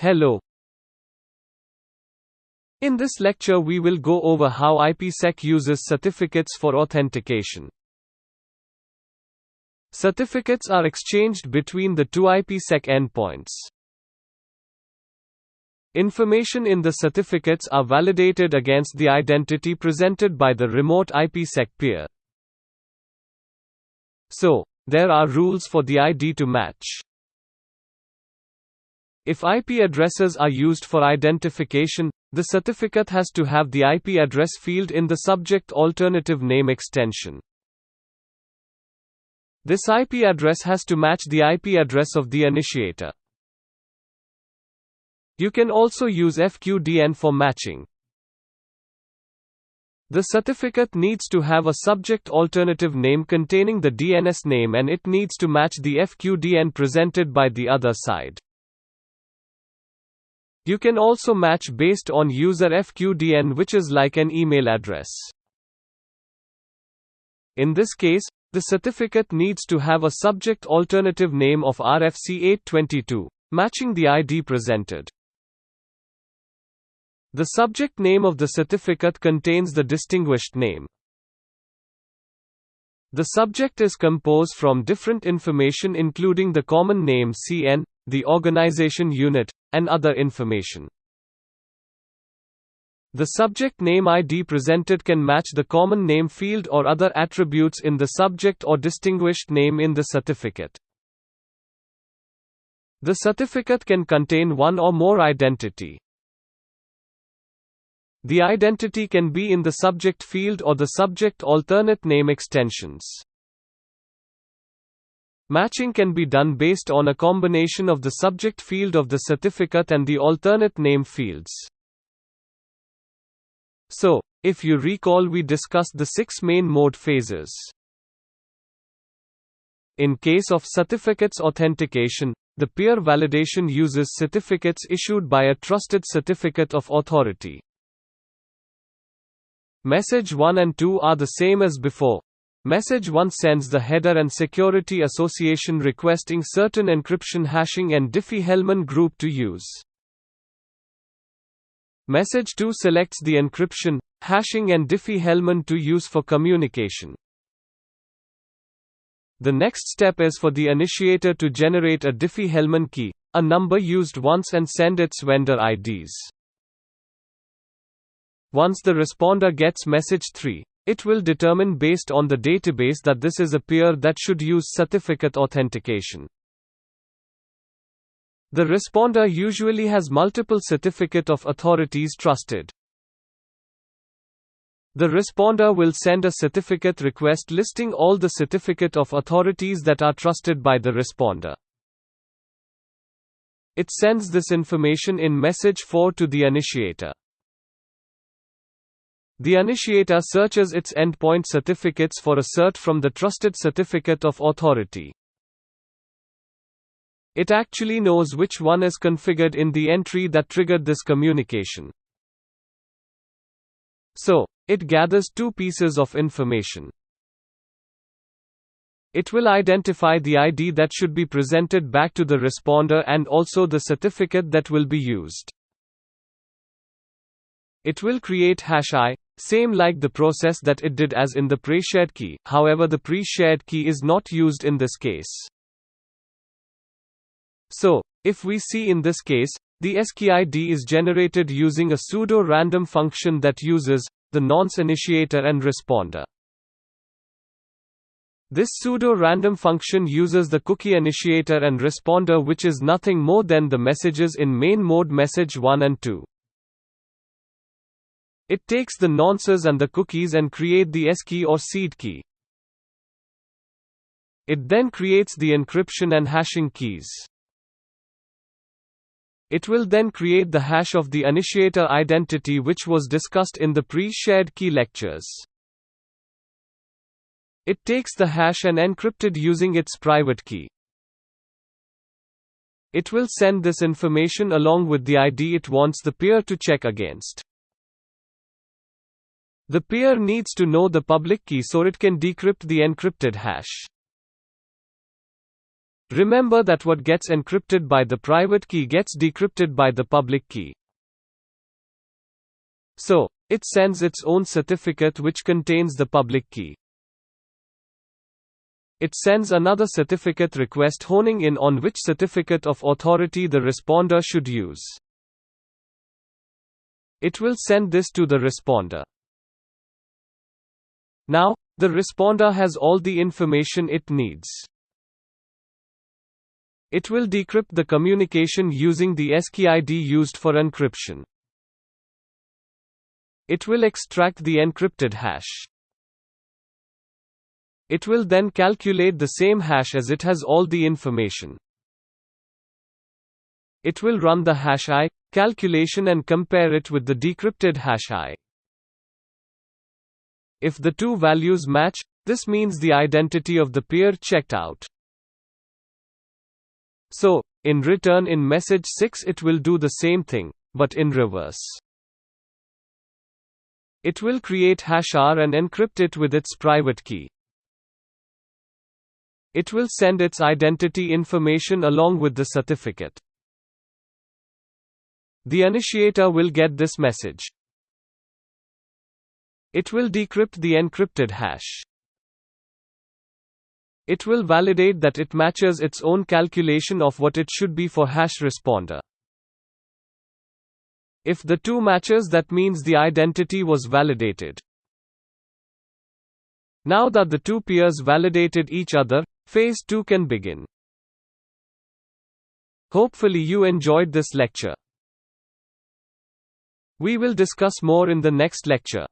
Hello. In this lecture we will go over how IPsec uses certificates for authentication. Certificates are exchanged between the two IPsec endpoints. Information in the certificates are validated against the identity presented by the remote IPsec peer. So, there are rules for the ID to match. If IP addresses are used for identification, the certificate has to have the IP address field in the subject alternative name extension. This IP address has to match the IP address of the initiator. You can also use FQDN for matching. The certificate needs to have a subject alternative name containing the DNS name, and it needs to match the FQDN presented by the other side. You can also match based on user FQDN, which is like an email address. In this case, the certificate needs to have a subject alternative name of RFC822, matching the ID presented. The subject name of the certificate contains the distinguished name. The subject is composed from different information including the common name CN, the organization unit, and other information. The subject name ID presented can match the common name field or other attributes in the subject or distinguished name in the certificate. The certificate can contain one or more identity. The identity can be in the subject field or the subject alternate name extensions. Matching can be done based on a combination of the subject field of the certificate and the alternate name fields. So, if you recall, we discussed the 6 main mode phases. In case of certificates authentication, the peer validation uses certificates issued by a trusted certificate of authority. Message 1 and 2 are the same as before. Message 1 sends the header and security association requesting certain encryption, hashing and Diffie-Hellman group to use. Message 2 selects the encryption, hashing and Diffie-Hellman to use for communication. The next step is for the initiator to generate a Diffie-Hellman key, a number used once, and send its vendor IDs. Once the responder gets message 3, it will determine based on the database that this is a peer that should use certificate authentication. The responder usually has multiple certificate of authorities trusted. The responder will send a certificate request listing all the certificate of authorities that are trusted by the responder. It sends this information in message 4 to the initiator. The initiator searches its endpoint certificates for a cert from the trusted certificate of authority. It actually knows which one is configured in the entry that triggered this communication. So, it gathers 2 pieces of information. It will identify the ID that should be presented back to the responder and also the certificate that will be used. It will create hash I, same like the process that it did as in the pre-shared key, however the pre-shared key is not used in this case. So, if we see in this case, the SKey ID is generated using a pseudo-random function that uses the nonce initiator and responder. This pseudo-random function uses the cookie initiator and responder, which is nothing more than the messages in main mode message 1 and 2. It takes the nonces and the cookies and create the skey or seed key. It then creates the encryption and hashing keys. It will then create the hash of the initiator identity, which was discussed in the pre-shared key lectures. It takes the hash and encrypted using its private key. It will send this information along with the ID it wants the peer to check against. The peer needs to know the public key so it can decrypt the encrypted hash. Remember that what gets encrypted by the private key gets decrypted by the public key. So, it sends its own certificate which contains the public key. It sends another certificate request honing in on which certificate of authority the responder should use. It will send this to the responder. Now, the responder has all the information it needs. It will decrypt the communication using the SKID used for encryption. It will extract the encrypted hash. It will then calculate the same hash as it has all the information. It will run the hash I calculation and compare it with the decrypted hash I. If the two values match, this means the identity of the peer checked out. So, in return in message 6 it will do the same thing, but in reverse. It will create hash R and encrypt it with its private key. It will send its identity information along with the certificate. The initiator will get this message. It will decrypt the encrypted hash. It will validate that it matches its own calculation of what it should be for hash responder. If the two matches, that means the identity was validated. Now that the two peers validated each other, phase 2 can begin. Hopefully you enjoyed this lecture. We will discuss more in the next lecture.